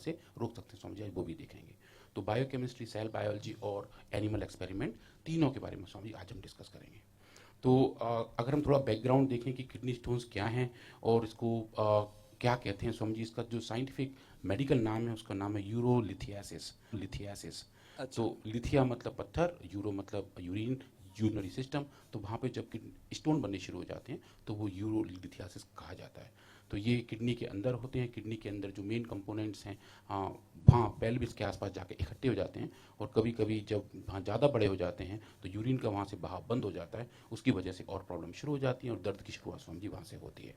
से रोक सकते हैं स्वामी जी, आज वो भी देखेंगे। तो बायोकेमिस्ट्री, सेल बायोलॉजी और एनिमल एक्सपेरिमेंट, तीनों के बारे में स्वामी जी आज हम डिस्कस करेंगे। तो अगर हम थोड़ा बैकग्राउंड देखें कि किडनी स्टोन्स क्या हैं और इसको क्या कहते हैं स्वामी जी, इसका जो साइंटिफिक मेडिकल नाम है उसका नाम है यूरोलिथियासिस। लिथियासिस, तो अच्छा। लिथिया मतलब पत्थर, यूरो मतलब यूरिन, यूरिनरी सिस्टम, तो वहाँ पे जब स्टोन बनने शुरू हो जाते हैं तो वो यूरोलिथियासिस कहा जाता है। तो ये किडनी के अंदर होते हैं, किडनी के अंदर जो मेन कंपोनेंट्स हैं वहाँ पेल्विस के आसपास जाके इकट्ठे हो जाते हैं, और कभी कभी जब वहाँ ज़्यादा बड़े हो जाते हैं तो यूरिन का वहाँ से बहाव बंद हो जाता है, उसकी वजह से और प्रॉब्लम शुरू हो जाती है और दर्द की शुरुआत स्वामी जी वहाँ से होती है।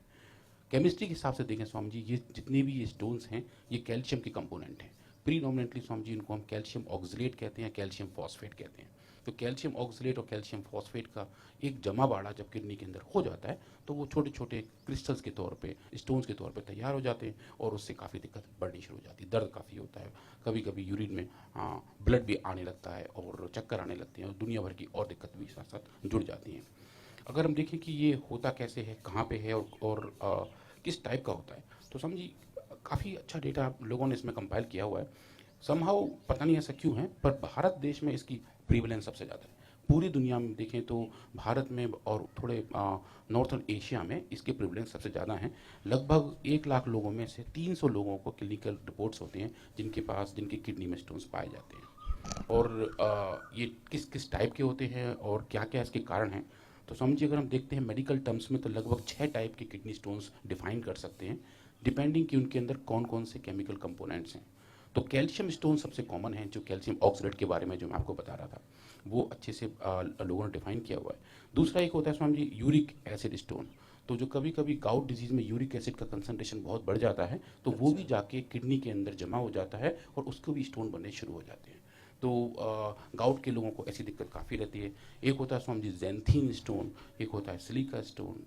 केमिस्ट्री के हिसाब से देखें स्वामी जी, ये जितने भी ये स्टोन्स हैं ये कैल्शियम के कंपोनेंट हैं। प्रीडोमिनेंटली स्वामी जी इनको हम कैल्शियम ऑक्सलेट कहते हैं, कैल्शियम फॉस्फेट कहते हैं। तो कैल्शियम ऑक्सलेट और कैल्शियम फॉस्फेट का एक जमा बाड़ा जब किडनी के अंदर हो जाता है तो वो छोटे छोटे क्रिस्टल्स के तौर पे, स्टोन्स के तौर पे तैयार हो जाते हैं, और उससे काफ़ी दिक्कत बढ़नी शुरू हो जाती है, दर्द काफ़ी होता है, कभी कभी यूरिन में ब्लड भी आने लगता है और चक्कर आने लगते हैं, और दुनिया भर की और दिक्कत भी साथ साथ जुड़ जाती हैं। अगर हम देखें कि ये होता कैसे है, कहाँ पे है, और किस टाइप का होता है, तो समझिए काफ़ी अच्छा डेटा लोगों ने इसमें कंपाइल किया हुआ है। समहाउ पता नहीं ऐसा क्यों है, पर भारत देश में इसकी प्रीवलेंस सबसे ज़्यादा है। पूरी दुनिया में देखें तो भारत में और थोड़े नॉर्थर्न एशिया में इसके प्रीवलेंस सबसे ज़्यादा हैं। लगभग 1 लाख लोगों में से 300 लोगों को क्लिनिकल रिपोर्ट्स होते हैं जिनकी किडनी में स्टोन्स पाए जाते हैं। और ये किस किस टाइप के होते हैं और क्या क्या इसके कारण हैं, तो समझिए अगर हम देखते हैं मेडिकल टर्म्स में तो लगभग 6 टाइप के किडनी स्टोन्स डिफाइन कर सकते हैं, डिपेंडिंग कि उनके अंदर कौन कौन से केमिकल कंपोनेंट्स हैं। तो कैल्शियम स्टोन सबसे कॉमन है, जो कैल्शियम ऑक्सलेट के बारे में जो मैं आपको बता रहा था, वो अच्छे से लोगों ने डिफाइन किया हुआ है। दूसरा एक होता है Swami ji uric acid stone. तो जो कभी कभी गाउट डिजीज में यूरिक एसिड का कंसंट्रेशन बहुत बढ़ जाता है तो वो भी अच्छा। जाके किडनी के अंदर जमा हो जाता है और उसको भी स्टोन बनने शुरू हो जाते हैं। तो गाउट के लोगों को ऐसी दिक्कत काफ़ी रहती है। एक होता है स्वामी जी जैंथीन स्टोन, एक होता है सिलिका स्टोन,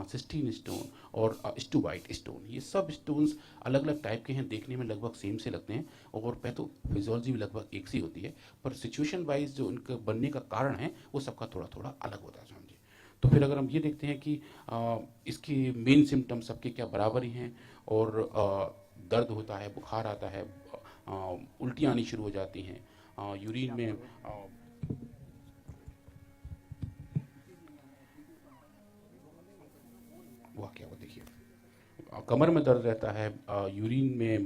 सिस्टीन स्टोन और स्टूबाइट स्टोन। ये सब स्टोन्स अलग अलग टाइप के हैं, देखने में लगभग सेम से लगते हैं और पैथोफिजियोलॉजी भी लगभग एक सी होती है, पर सिचुएशन वाइज जो उनका बनने का कारण है वो सबका थोड़ा थोड़ा अलग होता है स्वामी जी। तो फिर अगर हम ये देखते हैं कि इसके मेन सिम्टम्स सबके क्या बराबर ही हैं, और दर्द होता है, बुखार आता है, उल्टियाँ आनी शुरू हो जाती हैं, यूरिन में वह क्या वो देखिए, कमर में दर्द रहता है, यूरिन में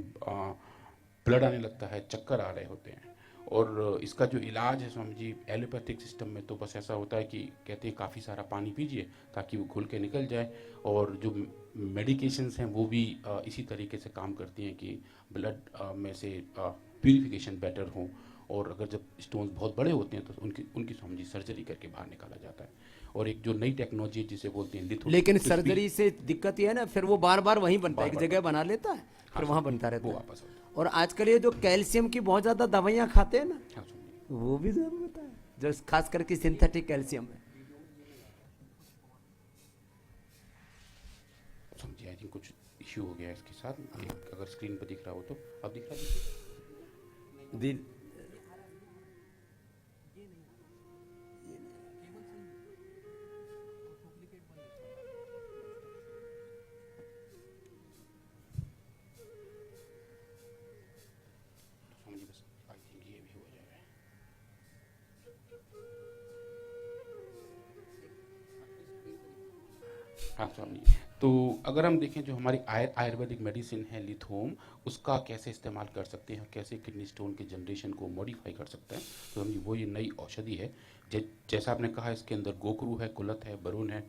ब्लड आने लगता है, चक्कर आ रहे होते हैं। और इसका जो इलाज है स्वामी जी एलोपैथिक सिस्टम में तो बस ऐसा होता है कि कहते हैं काफ़ी सारा पानी पीजिए ताकि वो घुल के निकल जाए, और जो मेडिकेशंस हैं वो भी इसी तरीके से काम करती हैं कि ब्लड में से प्यूरिफिकेशन बेटर हो, और अगर जब स्टोन्स बहुत बड़े होते हैं तो उनकी उनकी स्वामी जी सर्जरी करके बाहर निकाला जाता है। और एक जो नई टेक्नोलॉजी जिसे बोलते हैं लिथो, लेकिन तो स्पीड सर्जरी से दिक्कत ये है ना, फिर वो बार बार वहीं बनता है, बार एक बार जगह बनता है। बना लेता है, हाँ फिर वहां स्वामी जी, बनता वो रहता है। वापस होता है। और आजकल ये जो कैल्शियम की बहुत ज्यादा दवाइयां खाते हैं ना, हाँ स्वामी जी। वो भी जरूर होता है, जो खास करके सिंथेटिक कैल्शियम है। स्वामी जी आई थिंक कुछ इश्यू हो गया है इसके साथ, एक अगर स्क्रीन पर दिख रहा हो तो अब दिख रहा है। दी- स्वामी जी बस आई थिंक ये भी हो जाएगा। हाँ स्वामी जी, तो अगर हम देखें जो हमारी आयुर्वेदिक मेडिसिन है लिथोम, उसका कैसे इस्तेमाल कर सकते हैं, कैसे किडनी स्टोन के जनरेशन को मॉडिफाई कर सकते हैं, तो हम वो ये नई औषधि है। जैसा आपने कहा इसके अंदर गोखरू है, कुलथ है, बरून है,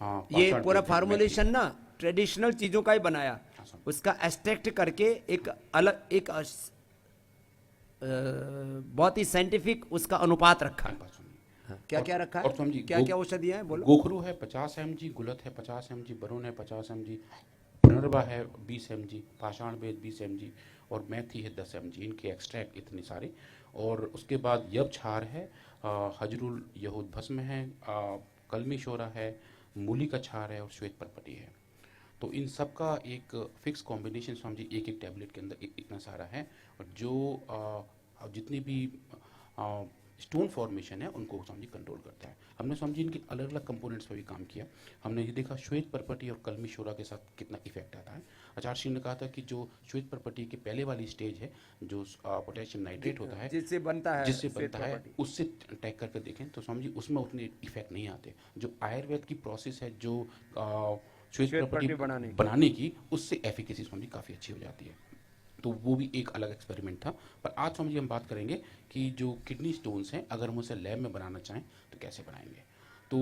हाँ ये पाषाण पूरा वेद है, मैथिली फार्मूलेशन है। ना ट्रेडिशनल चीजों का ही बनाया, हाँ स्वामी उसका एक्सट्रैक्ट करके एक अलग एक बहुत ही साइंटिफिक उसका अनुपात जी, रखा। अनपढ़ स्वामी जी। हाँ, क्या और क्या रखा और है, स्वामी जी क्या क्या औषधियां हैं बोलो। गोखरू है 50 mg, गुलत है 50 mg, बरून है 50 mg, पुनर्वा है 20 mg, पाषाण वेद 20 mg, और मेथी है 10 mg, इनके एक्सट्रैक्ट इतने सारे। और उसके बाद यब छार है, हजरुल यहूद भस्म है, कलमी शोरा है, मूली का छार है और श्वेत परपटी है। तो इन सब का एक फिक्स कॉम्बिनेशन स्वामी जी एक एक टैबलेट के अंदर इतना सारा है। और जो जितनी भी स्टोन फॉर्मेशन है उनको स्वामी जी कंट्रोल करता है। हमने स्वामी जी इनके अलग अलग कंपोनेंट्स पर भी काम किया। हमने ये देखा श्वेत पर्पटी और कलमी शोरा के साथ कितना इफेक्ट आता है। आचार्य श्री ने कहा था कि जो श्वेत पर्पटी की पहले वाली स्टेज है, जो पोटेशियम नाइट्रेट होता है, जिससे बनता है जिससे श्वेत बनता है, प्रॉपर्टी। उससे टैग करके देखें तो स्वामी जी उसमें उतने इफेक्ट नहीं आते। जो आयुर्वेद की प्रोसेस है जो श्वेत श्वेत प्रॉपर्टी पट्टी बनाने की। बनाने की, उससे एफिकेसी स्वामी जी काफ़ी अच्छी हो जाती है। तो वो भी एक अलग एक्सपेरिमेंट था। पर आज स्वामी जी हम बात करेंगे कि जो किडनी स्टोन्स हैं अगर हम उसे लैब में बनाना चाहें तो कैसे बनाएंगे। तो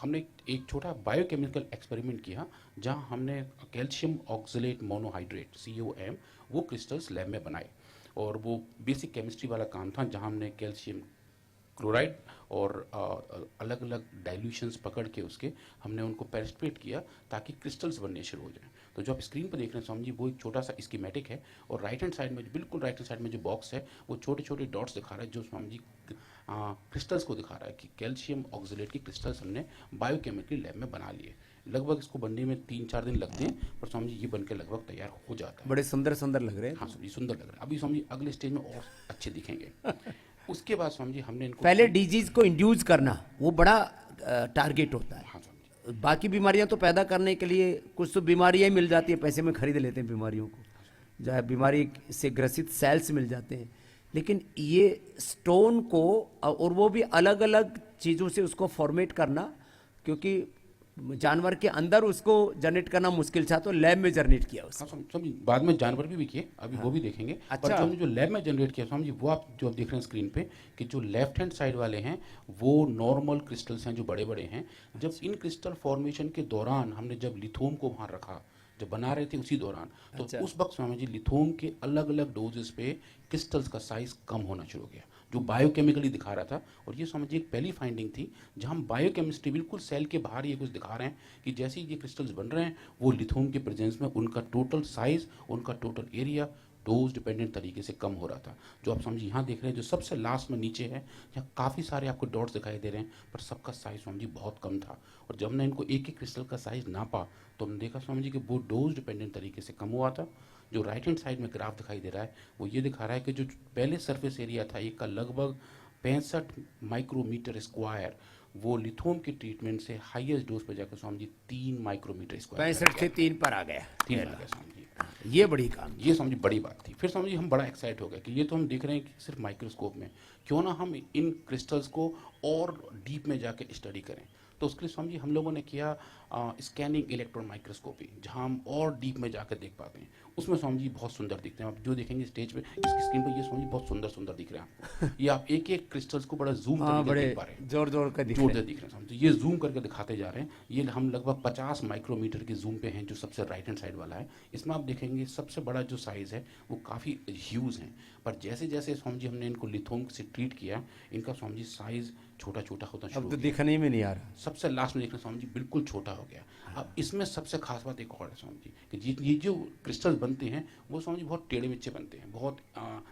हमने एक छोटा बायोकेमिकल एक्सपेरिमेंट किया जहां हमने कैल्शियम ऑक्सलेट मोनोहाइड्रेट COM वो क्रिस्टल्स लैब में बनाए। और वो बेसिक केमिस्ट्री वाला काम था जहां हमने कैल्शियम क्लोराइड और अलग अलग डाइल्यूशंस पकड़ के उसके हमने उनको पेरिस्ट्रेट किया ताकि क्रिस्टल्स बनने शुरू हो जाएं। तो जो आप स्क्रीन पर देख रहे हैं स्वामी जी वो एक छोटा सा स्कीमेटिक है, और राइट हैंड साइड में, बिल्कुल राइट हैंड साइड में जो बॉक्स है वो छोटे छोटे डॉट्स दिखा रहा है जो स्वामी जी क्रिस्टल्स को दिखा रहा है कि कैल्शियम ऑक्सलेट की क्रिस्टल्स हमने बायोकेमिकली लैब में बना लिए। लगभग इसको बनने में 3-4 दिन लगते हैं, पर स्वामी जी ये बन के लगभग तैयार हो जाता है। बड़े सुंदर सुंदर लग रहे हैं। हाँ स्वामी जी सुंदर लग रहा है। अभी स्वामी जी अगले स्टेज में और अच्छे दिखेंगे। उसके बाद स्वामी जी हमने इनको पहले डिजीज को इंड्यूस करना वो बड़ा टारगेट होता है। हाँ स्वामी जी। बाकी बीमारियां तो पैदा करने के लिए कुछ तो बीमारियां ही मिल जाती है, पैसे में खरीद लेते हैं बीमारियों को, जो बीमारी से ग्रसित सेल्स मिल जाते हैं। लेकिन ये स्टोन को और वो भी अलग अलग चीज़ों से उसको फॉर्मेट करना, क्योंकि जानवर के अंदर उसको जनरेट करना मुश्किल था, तो लैब में जनरेट किया उसको। हाँ स्वामी जी, बाद में जानवर भी किए, अभी वो भी देखेंगे। अच्छा। पर जो हमने जो लैब में जनरेट किया स्वामी जी वो आप जो आप देख रहे हैं स्क्रीन पे कि जो लेफ्ट हैंड साइड वाले हैं वो नॉर्मल क्रिस्टल्स हैं जो बड़े बड़े हैं। जब इन क्रिस्टल फॉर्मेशन के दौरान हमने जब लिथोम को वहाँ रखा, जब बना रहे थे उसी दौरान, तो अच्छा। उस वक्त स्वामी जी लिथोम के अलग अलग डोजेस पे क्रिस्टल्स का साइज कम होना शुरू हो गया, जो बायोकेमिकली दिखा रहा था। और ये समझिए एक पहली फाइंडिंग थी जहां हम बायोकेमिस्ट्री बिल्कुल सेल के बाहर ये कुछ दिखा रहे हैं कि जैसे ही ये क्रिस्टल्स बन रहे हैं वो लिथोम के प्रेजेंस में उनका टोटल साइज, उनका टोटल एरिया डोज डिपेंडेंट तरीके से कम हो रहा था। जो आप समझिए यहाँ देख रहे हैं जो सबसे लास्ट में नीचे है, यहाँ काफ़ी सारे आपको डॉट्स दिखाई दे रहे हैं, पर सबका साइज स्वामी जी बहुत कम था। और जब हमने इनको एक एक क्रिस्टल का साइज नापा तो हमने देखा स्वामी जी कि वो डोज डिपेंडेंट तरीके से कम हुआ था। जो राइट हैंड साइड में ग्राफ दिखाई दे रहा है वो ये दिखा रहा है कि जो पहले सरफेस एरिया था एक का लगभग 65 माइक्रोमीटर स्क्वायर, वो लिथोम के ट्रीटमेंट से हाईएस्ट डोज पर जाकर स्वामी जी 3 माइक्रोमीटर स्क्वायर 65 से 3 पर आ गया। 3 आ गया स्वामी जी। ये बड़ी काम। ये समझिए बड़ी बात थी। फिर समझिए हम बड़ा एक्साइट हो गए कि ये तो हम देख रहे हैं कि सिर्फ माइक्रोस्कोप में, क्यों ना हम इन क्रिस्टल्स को और डीप में जाके स्टडी करें। तो उसके लिए समझिए हम लोगों ने किया स्कैनिंग इलेक्ट्रॉन माइक्रोस्कोपी, जहां हम और डीप में जाकर देख पाते हैं। उसमें स्वामी जी बहुत सुंदर दिखते हैं। आप जो देखेंगे स्टेज पे, इसकी स्क्रीन पे, ये स्वामी जी बहुत सुंदर सुंदर दिख रहे हैं आपको। ये आप एक एक क्रिस्टल्स को बड़ा जूम हाँ, करके बड़े देख पा रहे हैं, जोर जोर का दिख जोर रहे से हैं। दिख रहे हैं स्वामी जी। ये जूम करके दिखाते जा रहे हैं। ये हम लगभग 50 माइक्रोमीटर के जूम पे हैं, जो सबसे राइट हैंड साइड वाला है। इसमें आप देखेंगे सबसे बड़ा जो साइज़ है वो काफ़ी ह्यूज है। पर जैसे जैसे स्वामी जी हमने इनको लिथोम से ट्रीट किया, इनका स्वामी जी साइज़ छोटा छोटा होता शुरू अब हो तो गया। दिखने में नहीं आ रहा। सबसे लास्ट में देखना स्वामी जी बिल्कुल छोटा हो गया। अब इसमें सबसे खास बात एक और है स्वामी जी कि ये जो क्रिस्टल बनते हैं वो स्वामी जी बहुत टेढ़े मेढ़े बनते हैं, बहुत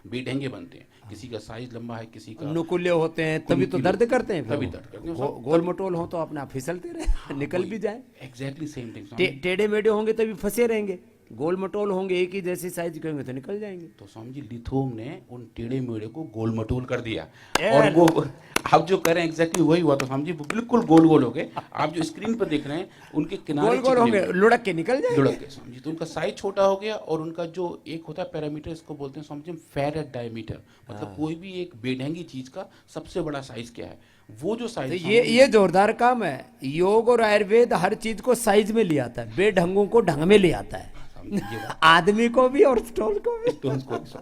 बेढंगे बनते हैं। किसी का साइज लंबा है, किसी का नुकीले होते हैं, तभी तो नुकीले, दर्द करते हैं। फिर तभी वो। दर्द करते हैं। गोल मटोल हो तो अपना फिसलते रहे, निकल भी जाए। Exactly same thing. टेढ़े मेढ़े होंगे तभी फंसे रहेंगे, गोल मटोल होंगे एक ही जैसे साइज के होंगे तो निकल जाएंगे। तो स्वामी जी लिथोम ने उन टेढ़े मेढ़े को गोल मटोल कर दिया, ए, और वो आप जो करें एग्जैक्टली वही हुआ। तो स्वामी जी वो बिल्कुल गोल गोल हो गए। आप जो स्क्रीन पर देख रहे हैं उनके किनारे गोल गोल चिकने होंगे, हुए, लुढ़क के निकल जाएंगे। लुढ़क गए स्वामी जी। तो उनका साइज छोटा हो गया, और उनका जो एक होता है पैरामीटर, इसको बोलते हैं स्वामी जी फेरेट डायमीटर, मतलब कोई भी एक बेढंगी चीज का सबसे बड़ा साइज क्या है, वो जो तो साइज ये जोरदार काम है। योग और आयुर्वेद हर चीज को साइज में ले आता है, बेढंगों को ढंग में ले आता है, आदमी को भी और स्टोन को भी। स्टोन्स को भी।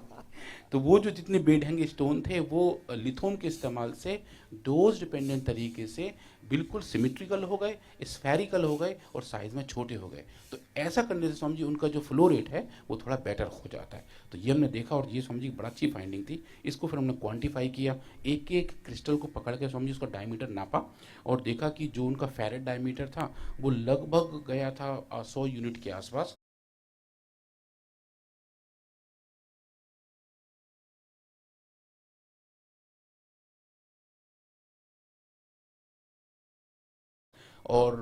तो वो जो जितने बेढंगे स्टोन थे वो लिथोम के इस्तेमाल से डोज डिपेंडेंट तरीके से बिल्कुल सिमेट्रिकल हो गए, स्फेरिकल हो गए, और साइज में छोटे हो गए। तो ऐसा करने से स्वामी जी उनका जो फ्लो रेट है वो थोड़ा बेटर हो जाता है। तो ये हमने देखा, और ये स्वामी जी बड़ा अच्छी फाइंडिंग थी। इसको फिर हमने क्वांटिफाई किया, एक एक क्रिस्टल को पकड़ के स्वामी जी उसका डायमीटर नापा, और देखा कि जो उनका फेरेट डायमीटर था वो लगभग गया था 100 यूनिट के आसपास। और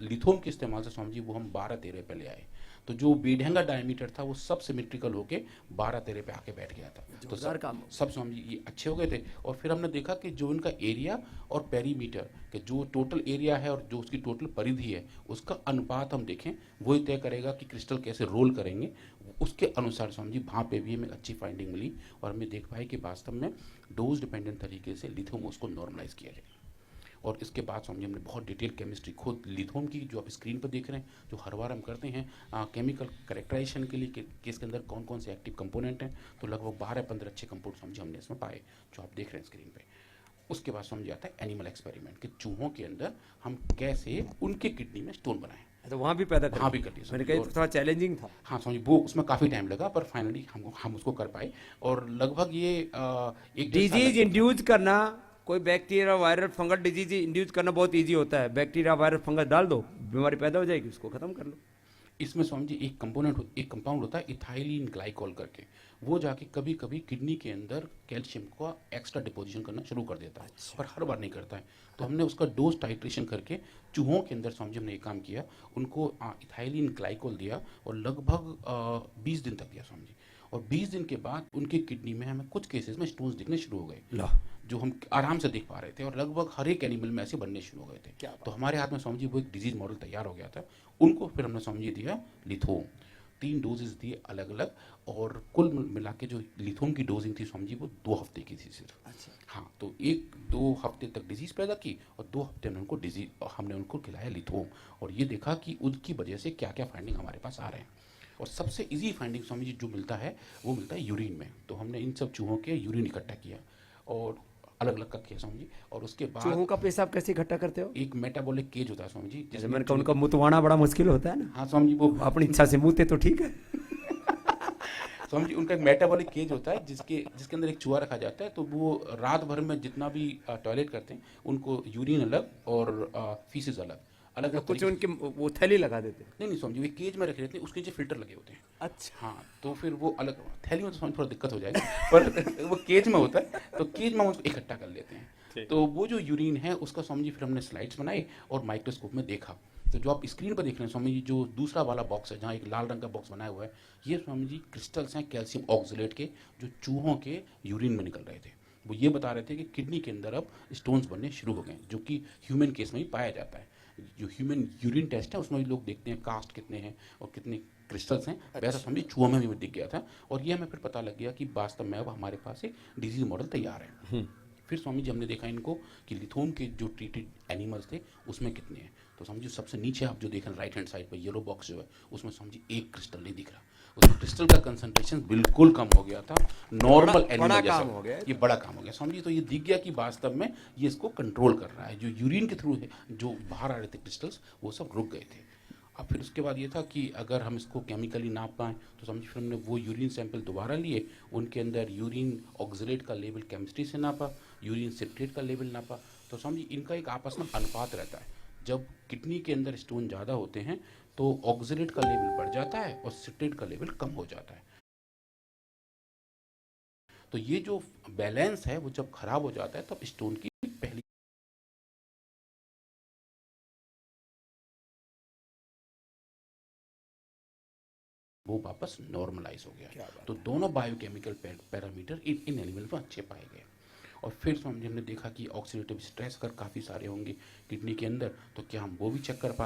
लिथोम के इस्तेमाल से स्वामी जी वो हम 12-13 पे ले आए। तो जो बेढंगा डायमीटर था वो सब सिमेट्रिकल होके 12 तेरे पे आके बैठ गया था। तो जोरदार काम हो सब समझ ये अच्छे हो गए थे। और फिर हमने देखा कि जो इनका एरिया और पेरीमीटर के जो टोटल एरिया है और जो उसकी टोटल परिधि है उसका अनुपात हम देखें, वही तय करेगा कि क्रिस्टल कैसे रोल करेंगे। उसके अनुसार समझिए वहाँ पे भी हमें अच्छी फाइंडिंग मिली और हमने देख पाया कि वास्तव में डोज डिपेंडेंट तरीके से लिथोम उसको नॉर्मलाइज किया जाए। और इसके बाद समझिए हमने बहुत डिटेल केमिस्ट्री खुद लिथोम की जो आप स्क्रीन पर देख रहे हैं, जो हर बार हम करते हैं केमिकल करेक्टराइजेशन के लिए कि इसके अंदर कौन कौन से एक्टिव कंपोनेंट हैं, तो लगभग 12-15 अच्छे कंपाउंड समझिए हमने इसमें पाए जो आप देख रहे हैं स्क्रीन पे। उसके बाद समझ आता है एनिमल एक्सपेरिमेंट कि चूहों के अंदर हम कैसे उनके किडनी में स्टोन बनाएं। तो वहाँ भी पैदा वहाँ भी कर लिया मैंने कहा थोड़ा चैलेंजिंग था। हाँ समझिए वो उसमें काफ़ी टाइम लगा पर फाइनली हम उसको कर पाए। और लगभग ये एक डिजीज इंड्यूस करना, कोई bacteria viral fungal disease induce करना बहुत इजी होता है। बैक्टीरिया वायरल फंगस डाल दो, बीमारी पैदा हो जाएगी, उसको खत्म कर लो। इसमें समझिए एक कंपाउंड होता है इथाइलिन ग्लाइकोल करके, वो जाके कभी कभी किडनी के अंदर कैल्शियम का एक्स्ट्रा डिपोजिशन करना शुरू कर देता है। और हर बार नहीं करता है। तो हमने उसका डोज टाइट्रेशन करके चूहों के अंदर समझिए हमने एक काम किया, उनको इथाइलिन ग्लाइकोल दिया और लगभग 20 दिन तक दिया समझिए। और 20 दिन के बाद उनकी किडनी में हमें कुछ केसेस में स्टोन्स दिखने शुरू हो गए जो हम आराम से देख पा रहे थे और लगभग हर एक एनिमल में ऐसे बनने शुरू हो गए थे। तो हमारे हाथ में समझिए वो एक डिजीज मॉडल तैयार हो गया था। उनको फिर हमने समझिए दिया लिथोम, 3 डोजेस दिए अलग अलग और कुल मिला के जो लिथोम की डोजिंग थी समझिए वो 2 हफ्ते की थी सिर्फ। अच्छा। हाँ तो 1-2 हफ्ते तक डिजीज पैदा की और 2 हफ्ते में हमने उनको खिलाया लिथोम और ये देखा कि उनकी वजह से क्या क्या फाइंडिंग हमारे पास आ रहे हैं। और सबसे इजी फाइंडिंग समझिए जो मिलता है वो मिलता है यूरिन में। तो हमने इन सब चूहों के यूरिन इकट्ठा किया और अलग अलग का किया समझिए। और उसके बाद चूहों का पेशाब कैसे इकट्ठा करते हो? एक मेटाबॉलिक केज होता है स्वामी जी जैसे मैंने कहा उनका मुतवाना बड़ा मुश्किल होता है ना। हाँ स्वामी जी वो अपनी इच्छा से मुँहते तो ठीक है। स्वामी जी उनका एक मेटाबॉलिक केज होता है जिसके अंदर एक चूहा रखा जाता है। तो वो रात भर में जितना भी टॉयलेट करते हैं उनको यूरिन अलग और फीसेस अलग अलग अलग कुछ उनके वो थैली लगा देते हैं। नहीं स्वामी जी वो केज में रखे रहते हैं, उसके नीचे फिल्टर लगे होते हैं। अच्छा। हाँ तो फिर वो अलग थैली में तो स्वामी थोड़ा दिक्कत हो जाएगी पर वो केज में होता है तो केज में उसको इकट्ठा कर लेते हैं। तो वो जो यूरिन है उसका स्वामी जी फिर हमने स्लाइड्स बनाई और माइक्रोस्कोप में देखा। तो जो आप स्क्रीन पर देख रहे हैं स्वामी जी, जो दूसरा वाला बॉक्स है जहाँ एक लाल रंग का बॉक्स बनाया हुआ है, ये स्वामी जी क्रिस्टल्स हैं कैल्शियम ऑक्सलेट के जो चूहों के यूरिन में निकल रहे थे। वो ये बता रहे थे कि किडनी के अंदर अब स्टोन्स बनने शुरू हो गए जो कि ह्यूमन केस में ही पाया जाता है। जो ह्यूमन यूरिन टेस्ट है उसमें भी लोग देखते हैं कास्ट कितने हैं और कितने क्रिस्टल्स हैं। वैसा समझिए चूहों में भी दिख गया था और ये हमें फिर पता लग गया कि वास्तव में अब हमारे पास एक डिजीज मॉडल तैयार है। फिर स्वामी जी हमने देखा इनको कि लिथोम के जो ट्रीटेड एनिमल्स थे उसमें कितने हैं। तो समझिए सबसे नीचे आप जो देख रहे हैं राइट हैंड साइड पर येलो बॉक्स जो है उसमें समझिए एक क्रिस्टल नहीं दिख रहा। उसमें क्रिस्टल का कंसंट्रेशन बिल्कुल कम हो गया था नॉर्मल एनिमल जैसा। हो गया ये बड़ा काम हो गया समझिए। तो ये दिख गया कि वास्तव में ये इसको कंट्रोल कर रहा है। जो यूरिन के थ्रू है जो बाहर आ रहे थे क्रिस्टल्स वो सब रुक गए थे। अब फिर उसके बाद ये था कि अगर हम इसको केमिकली नाप पाएँ तो समझिए फिर हमने वो यूरिन सैंपल दोबारा लिए, उनके अंदर यूरिन ऑक्सलेट का लेवल केमिस्ट्री से नापा, यूरिन सिट्रेट का लेवल नापा। तो समझिए इनका एक आपस में अनुपात रहता है। जब किडनी के अंदर स्टोन ज़्यादा होते हैं तो ऑक्सलेट का लेवल बढ़ जाता है और सिट्रेट का लेवल कम हो जाता है। तो ये जो बैलेंस है वो जब खराब हो जाता है तब स्टोन की पहली वो वापस नॉर्मलाइज हो गया। तो दोनों बायोकेमिकल पैरामीटर इन एनिमल में अच्छे पाए गए। और फिर हमने देखा कि ऑक्सीडेटिव स्ट्रेस अगर काफ़ी सारे होंगे किडनी के अंदर तो क्या हम वो भी चेक कर पा